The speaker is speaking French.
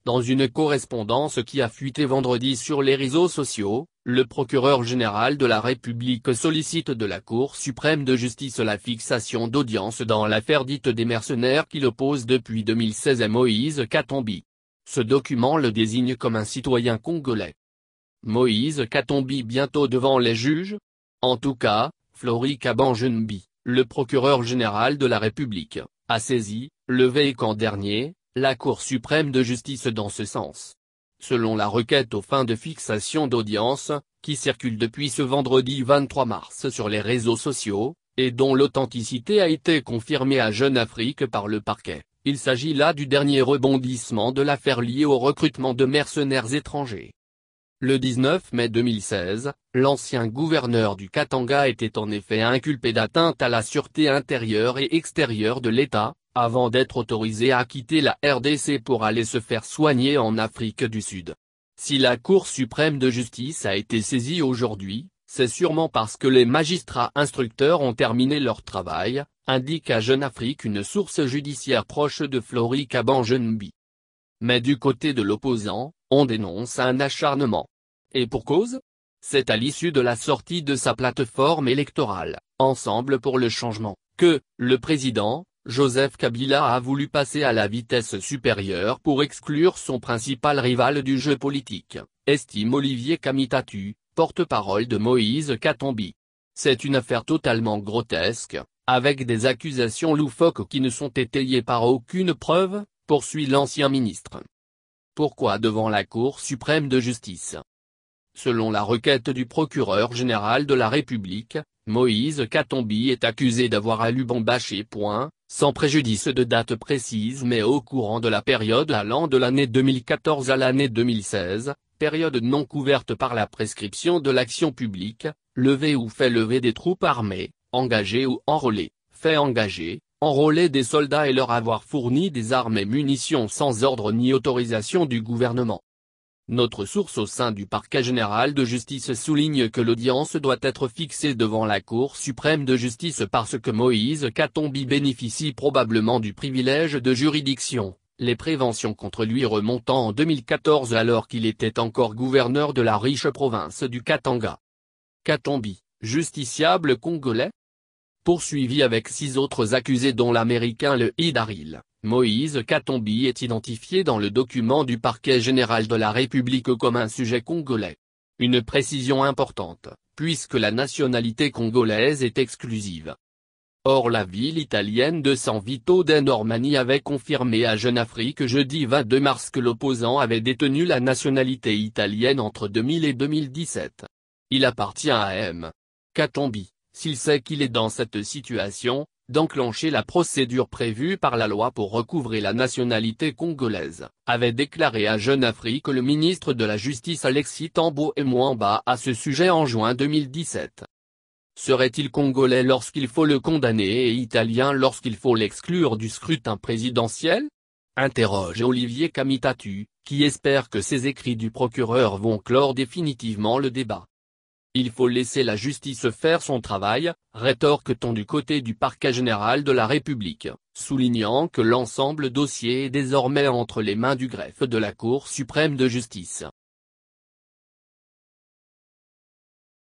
Dans une correspondance qui a fuité vendredi sur les réseaux sociaux, le procureur général de la République sollicite de la Cour suprême de justice la fixation d'audience dans l'affaire dite des mercenaires qui l'oppose depuis 2016 à Moïse Katumbi. Ce document le désigne comme un citoyen congolais. Moïse Katumbi bientôt devant les juges? En tout cas, Flori Kabange-Nbi, le procureur général de la République, a saisi, le week-end dernier, la Cour suprême de justice dans ce sens. Selon la requête aux fins de fixation d'audience, qui circule depuis ce vendredi 23 mars sur les réseaux sociaux, et dont l'authenticité a été confirmée à Jeune Afrique par le parquet, il s'agit là du dernier rebondissement de l'affaire liée au recrutement de mercenaires étrangers. Le 19 mai 2016, l'ancien gouverneur du Katanga était en effet inculpé d'atteinte à la sûreté intérieure et extérieure de l'État, avant d'être autorisé à quitter la RDC pour aller se faire soigner en Afrique du Sud. Si la Cour suprême de justice a été saisie aujourd'hui, c'est sûrement parce que les magistrats instructeurs ont terminé leur travail, indique à Jeune Afrique une source judiciaire proche de Flori Kabange-Nbi. Mais du côté de l'opposant, on dénonce un acharnement. Et pour cause? C'est à l'issue de la sortie de sa plateforme électorale, Ensemble pour le changement, que le président, Joseph Kabila a voulu passer à la vitesse supérieure pour exclure son principal rival du jeu politique, estime Olivier Kamitatu, porte-parole de Moïse Katumbi. C'est une affaire totalement grotesque, avec des accusations loufoques qui ne sont étayées par aucune preuve, poursuit l'ancien ministre. Pourquoi devant la Cour suprême de justice? Selon la requête du procureur général de la République, Moïse Katumbi est accusé d'avoir à Lubumbashi. Sans préjudice de date précise mais au courant de la période allant de l'année 2014 à l'année 2016, période non couverte par la prescription de l'action publique, lever ou fait lever des troupes armées, engager ou enrôler, fait engager, enrôler des soldats et leur avoir fourni des armes et munitions sans ordre ni autorisation du gouvernement. Notre source au sein du parquet général de justice souligne que l'audience doit être fixée devant la Cour suprême de justice parce que Moïse Katumbi bénéficie probablement du privilège de juridiction, les préventions contre lui remontant en 2014 alors qu'il était encore gouverneur de la riche province du Katanga. Katumbi, justiciable congolais? Poursuivi avec 6 autres accusés dont l'américain Le Hidaril. Moïse Katumbi est identifié dans le document du parquet général de la République comme un sujet congolais. Une précision importante, puisque la nationalité congolaise est exclusive. Or la ville italienne de San Vito dei Normanni avait confirmé à Jeune Afrique jeudi 22 mars que l'opposant avait détenu la nationalité italienne entre 2000 et 2017. Il appartient à M. Katumbi, s'il sait qu'il est dans cette situation, d'enclencher la procédure prévue par la loi pour recouvrer la nationalité congolaise, avait déclaré à Jeune Afrique le ministre de la Justice Alexis Tambo Mwamba à ce sujet en juin 2017. Serait-il congolais lorsqu'il faut le condamner et italien lorsqu'il faut l'exclure du scrutin présidentiel? Interroge Olivier Kamitatu, qui espère que ces écrits du procureur vont clore définitivement le débat. Il faut laisser la justice faire son travail, rétorque-t-on du côté du parquet général de la République, soulignant que l'ensemble dossier est désormais entre les mains du greffe de la Cour suprême de justice.